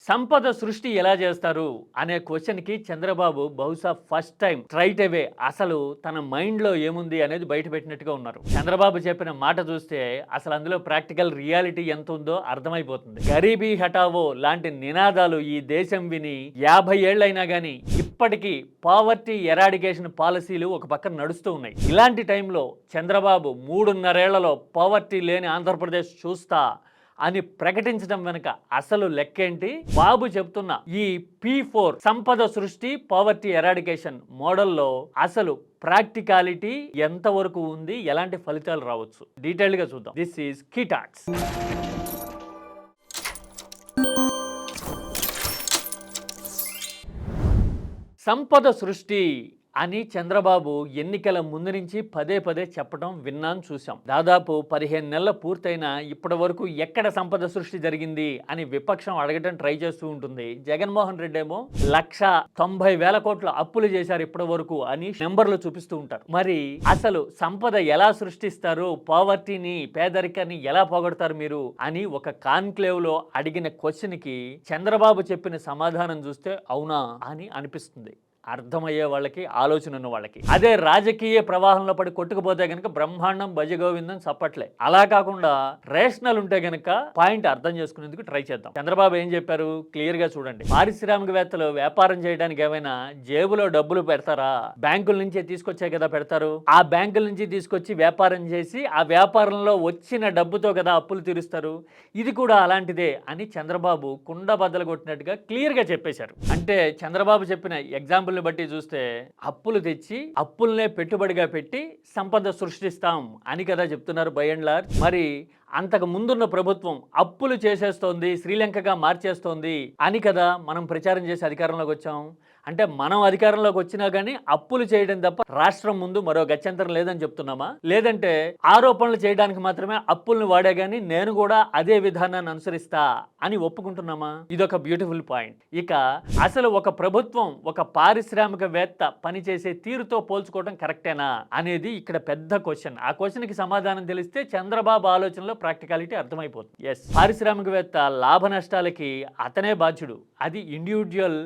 సంపద సృష్టి ఎలా చేస్తారు అనే క్వశ్చన్కి చంద్రబాబు బహుశా ఫస్ట్ టైం స్ట్రైట్ అవే అసలు తన మైండ్లో ఏముంది అనేది బయట పెట్టినట్టుగా ఉన్నారు. చంద్రబాబు చెప్పిన మాట చూస్తే అసలు అందులో ప్రాక్టికల్ రియాలిటీ ఎంత ఉందో అర్థమైపోతుంది. గరీబీ హఠావో లాంటి నినాదాలు ఈ దేశం విని 50 ఏళ్ళైనా కానీ ఇప్పటికీ పావర్టీ ఎరాడికేషన్ పాలసీలు ఒక పక్కన నడుస్తూ ఉన్నాయి. ఇలాంటి టైంలో చంద్రబాబు 3.5 ఏళ్లలో పావర్టీ లేని ఆంధ్రప్రదేశ్ చూస్తా అని ప్రకటించడం వెనుక అసలు లెక్కేంటి? బాబు చెప్తున్న ఈ P4 సంపద సృష్టి పావర్టీ ఎరాడికేషన్ మోడల్లో అసలు ప్రాక్టికాలిటీ ఎంతవరకు ఉంది, ఎలాంటి ఫలితాలు రావచ్చు, డీటెయిల్గా చూద్దాం. This is key talks. సంపద సృష్టి అని చంద్రబాబు ఎన్నికల ముందు నుంచి పదే పదే చెప్పడం విన్నాను, చూసాం. దాదాపు 15 నెలలు పూర్తయినా ఇప్పటి వరకు ఎక్కడ సంపద సృష్టి జరిగింది అని విపక్షం అడగటం ట్రై చేస్తూ ఉంటుంది. జగన్మోహన్ రెడ్డి ఏమో 1,90,000 కోట్ల అప్పులు చేశారు ఇప్పటి వరకు అని నెంబర్లు చూపిస్తూ ఉంటారు. మరి అసలు సంపద ఎలా సృష్టిస్తారు, పావర్టీని పేదరికాన్ని ఎలా పోగొడతారు మీరు అని ఒక కాన్క్లేవ్ లో అడిగిన క్వశ్చన్ కి చంద్రబాబు చెప్పిన సమాధానం చూస్తే అవునా అని అనిపిస్తుంది. అర్థమయ్యే వాళ్ళకి, ఆలోచన ఉన్న వాళ్ళకి. అదే రాజకీయ ప్రవాహంలో పడి కొట్టుకుపోతే గనక బ్రహ్మాండం భజగోవిందం చప్పట్లే. అలా కాకుండా రేషనల్ ఉంటే గనక పాయింట్ అర్థం చేసుకునేందుకు ట్రై చేద్దాం. చంద్రబాబు ఏం చెప్పారు క్లియర్ గా చూడండి. పారిశ్రామికవేత్తలు వ్యాపారం చేయడానికి ఏమైనా జేబులో డబ్బులు పెడతారా? బ్యాంకుల నుంచే తీసుకొచ్చే కదా పెడతారు. ఆ బ్యాంకుల నుంచి తీసుకొచ్చి వ్యాపారం చేసి ఆ వ్యాపారంలో వచ్చిన డబ్బుతో కదా అప్పులు తీరుస్తారు. ఇది కూడా అలాంటిదే అని చంద్రబాబు కుండ బద్దలు కొట్టినట్టుగా క్లియర్ గా చెప్పేశారు. అంటే చంద్రబాబు చెప్పిన ఎగ్జాంపుల్ బట్టి చూస్తే అప్పులు తెచ్చి అప్పుల్నే పెట్టుబడిగా పెట్టి సంపద సృష్టిస్తాం అని కదా చెప్తున్నారు బై అండ్ లార్జ్. మరి అంతకు ముందున్న ప్రభుత్వం అప్పులు చేసేస్తోంది, శ్రీలంకగా మార్చేస్తోంది అని కదా మనం ప్రచారం చేసి అధికారంలోకి వచ్చాం. అంటే మనం అధికారంలోకి వచ్చినా కానీ అప్పులు చేయడం తప్ప రాష్ట్రం ముందు మరో గత్యంతరం లేదని చెప్తున్నామా? లేదంటే ఆరోపణలు చేయడానికి మాత్రమే అప్పుల్ని వాడే గానీ నేను కూడా అదే విధానాన్ని అనుసరిస్తా అని ఒప్పుకుంటున్నామా? ఇదొక బ్యూటిఫుల్ పాయింట్. ఇక అసలు ఒక ప్రభుత్వం ఒక పారిశ్రామికవేత్త పనిచేసే తీరుతో పోల్చుకోవడం కరెక్టేనా అనేది ఇక్కడ పెద్ద క్వశ్చన్. ఆ క్వశ్చన్కి సమాధానం తెలిస్తే చంద్రబాబు ఆలోచనలో ప్రాక్టికాలిటీ అర్థమైపోతుంది. ఎస్, పారిశ్రామికవేత్త లాభ నష్టాలకి అతనే బాధ్యుడు. అది ఇండివిజువల్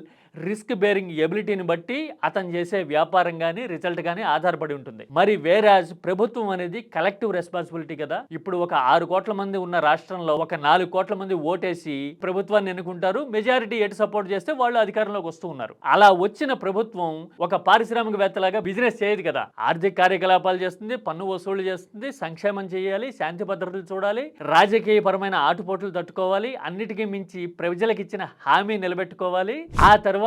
రిస్క్ బేరింగ్ ఎబిలిటీని బట్టి అతను చేసే వ్యాపారం కానీ రిజల్ట్ కానీ ఆధారపడి ఉంటుంది. మరి వేరాజ్ ప్రభుత్వం అనేది కలెక్టివ్ రెస్పాన్సిబిలిటీ కదా. ఇప్పుడు ఒక 6 కోట్ల మంది ఉన్న రాష్ట్రంలో ఒక 4 కోట్ల మంది ఓటేసి ప్రభుత్వాన్ని ఎన్నుకుంటారు. మెజారిటీ ఎటు సపోర్ట్ చేస్తే వాళ్ళు అధికారంలోకి వస్తూ ఉన్నారు. అలా వచ్చిన ప్రభుత్వం ఒక పారిశ్రామికవేత్తలాగా బిజినెస్ చేయదు కదా. ఆర్థిక కార్యకలాపాలు చేస్తుంది, పన్ను వసూలు చేస్తుంది, సంక్షేమం చేయాలి, శాంతి భద్రతలు చూడాలి, రాజకీయపరమైన ఆటుపోట్లు తట్టుకోవాలి, అన్నిటికీ మించి ప్రజలకు ఇచ్చిన హామీ నిలబెట్టుకోవాలి. ఆ తర్వాత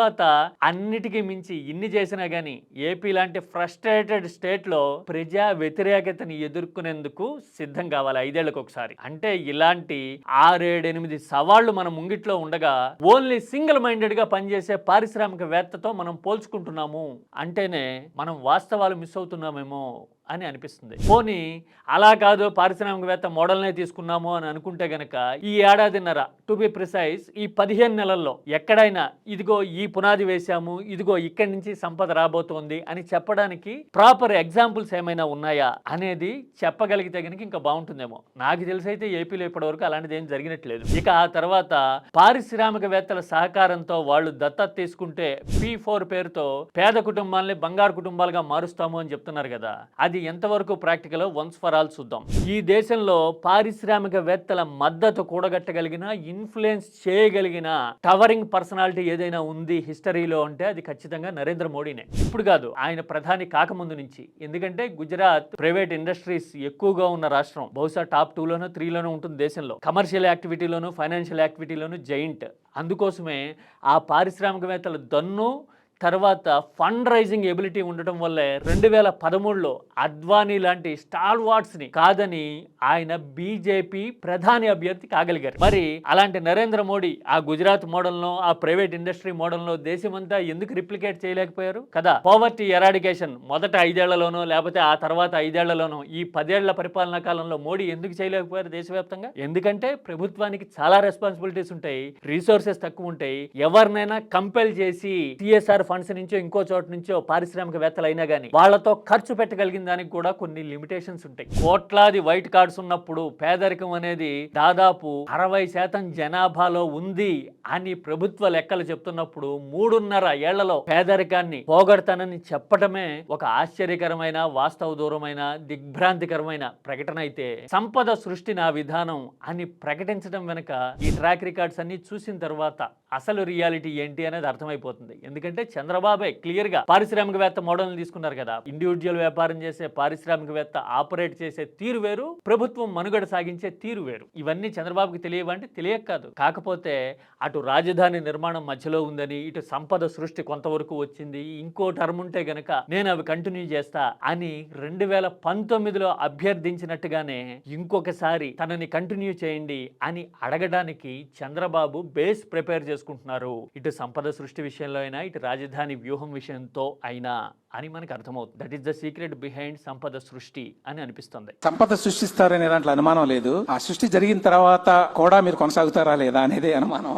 అన్నిటికీ మించి ఇన్ని చేసినా గానీ ఏపీ లాంటి ఫ్రస్ట్రేటెడ్ స్టేట్ లో ప్రజా వ్యతిరేకతని ఎదుర్కొనేందుకు సిద్ధం కావాలి 5 ఏళ్లకు ఒకసారి. అంటే ఇలాంటి 6, 7, 8 సవాళ్లు మన ముంగిట్లో ఉండగా ఓన్లీ సింగిల్ మైండెడ్ గా పనిచేసే పారిశ్రామికవేత్తతో మనం పోల్చుకుంటున్నాము అంటేనే మనం వాస్తవాలు మిస్ అవుతున్నామేమో అని అనిపిస్తుంది. పోనీ అలా కాదు పారిశ్రామికవేత్త మోడల్నే తీసుకున్నాము అని అనుకుంటే గనక ఈ ఏడాదిన్నర టు బి ప్రిసైజ్ ఈ 15 నెలల్లో ఎక్కడైనా ఇదిగో ఈ పునాది వేశాము, ఇదిగో ఇక్కడి నుంచి సంపద రాబోతోంది అని చెప్పడానికి ప్రాపర్ ఎగ్జాంపుల్స్ ఏమైనా ఉన్నాయా అనేది చెప్పగలిగితే గనక ఇంకా బాగుంటుందేమో. నాకు తెలిసైతే ఏపీలో ఇప్పటివరకు అలాంటిది ఏం జరిగినట్లేదు. ఇక ఆ తర్వాత పారిశ్రామికవేత్తల సహకారంతో వాళ్ళు దత్తత తీసుకుంటే P4 పేరుతో పేద కుటుంబాలని బంగారు కుటుంబాలుగా మారుస్తాము అని చెప్తున్నారు కదా. అది ఎంతవరకు ప్రాక్టికల్ వన్స్ ఫర్ ఆల్ చూద్దాం. ఈ దేశంలో పారిశ్రామికవేత్తల మద్దతు కూడగట్టగలిగిన, ఇన్ఫ్లుయెన్స్ చేయగలిగిన టవరింగ్ పర్సనాలిటీ ఏదైనా ఉంది హిస్టరీలో అంటే అది ఖచ్చితంగా నరేంద్ర మోడీనే. ఇప్పుడు కాదు, ఆయన ప్రధాని కాకముందు నుంచి. ఎందుకంటే గుజరాత్ ప్రైవేట్ ఇండస్ట్రీస్ ఎక్కువగా ఉన్న రాష్ట్రం. బహుశా టాప్ 2లోనో 3లోనో ఉంటుంది దేశంలో. కమర్షియల్ యాక్టివిటీలోను, ఫైనాన్షియల్ యాక్టివిటీలోను జైంట్. అందుకోసమే ఆ పారిశ్రామికవేత్తల దన్ను తర్వాత ఫండ్ రైజింగ్ ఎబిలిటీ ఉండటం వల్లే 2013లో అద్వానీ లాంటి స్టార్ వాట్స్ని కాదని ఆయన బీజేపీ ప్రధాని అభ్యర్థి కాగలిగారు. మరి అలాంటి నరేంద్ర మోడీ ఆ గుజరాత్ మోడల్ను, ఆ ప్రైవేట్ ఇండస్ట్రీ మోడల్ను దేశమంతా ఎందుకు రిప్లికేట్ చేయలేకపోయారు కదా? పావర్టీ ఎరాడికేషన్ మొదట 5 ఏళ్లలోనో లేకపోతే ఆ తర్వాత 5 ఏళ్లలోనో ఈ 10 ఏళ్ల పరిపాలనా కాలంలో మోడీ ఎందుకు చేయలేకపోయారు దేశవ్యాప్తంగా? ఎందుకంటే ప్రభుత్వానికి చాలా రెస్పాన్సిబిలిటీస్ ఉంటాయి, రిసోర్సెస్ తక్కువ ఉంటాయి. ఎవరినైనా కంపెల్ చేసి CSR ఫండ్స్ నుంచో ఇంకో చోట నుంచో పారిశ్రామికవేత్తలు అయినా గానీ వాళ్ళతో ఖర్చు పెట్టగలిగిన దానికి కూడా కొన్ని లిమిటేషన్స్ ఉంటాయి. కోట్లాది వైట్ కార్డ్స్ ఉన్నప్పుడు పేదరికం అనేది దాదాపు 60% జనాభాలో ఉంది అని ప్రభుత్వ లెక్కలు చెప్తున్నప్పుడు 3.5 ఏళ్లలో పేదరికాన్ని పోగొడతానని చెప్పటమే ఒక ఆశ్చర్యకరమైన, వాస్తవ దూరమైన, దిగ్భ్రాంతికరమైన ప్రకటన అయితే, సంపద సృష్టి నా విధానం అని ప్రకటించడం వెనుక ఈ ట్రాక్ రికార్డ్స్ అన్ని చూసిన తర్వాత అసలు రియాలిటీ ఏంటి అనేది అర్థమైపోతుంది. ఎందుకంటే చంద్రబాబే క్లియర్ గా పారిశ్రామికవేత్త మోడల్ తీసుకున్నారు కదా. ఇండివిజువల్ వ్యాపారం చేసే పారిశ్రామికవేత్త ఆపరేట్ చేసే తీరు వేరు, ప్రభుత్వం మనుగడ సాగించే తీరు వేరు. ఇవన్నీ చంద్రబాబుకి తెలియవంటే తెలియక కాదు. కాకపోతే అటు రాజధాని నిర్మాణం మధ్యలో ఉందని, ఇటు సంపద సృష్టి కొంతవరకు వచ్చింది, ఇంకో టర్మ్ ఉంటే గనక నేను అవి కంటిన్యూ చేస్తా అని 2019లో అభ్యర్థించినట్టుగానే ఇంకొకసారి తనని కంటిన్యూ చేయండి అని అడగడానికి చంద్రబాబు బేస్ ప్రిపేర్ చేసుకుంటున్నారు. ఇటు సంపద సృష్టి విషయంలో అయినా, ఇటు రాజధాని వ్యూహం విషయంతో అయినా అని మనకు అర్థమవుతుంది. That is the secret behind సంపద సృష్టి అని అనిపిస్తుంది. సంపద సృష్టిస్తారనే దాంట్లో అనుమానం లేదు. ఆ సృష్టి జరిగిన తర్వాత కూడా మీరు కొనసాగుతారా లేదా అనేది అనుమానం.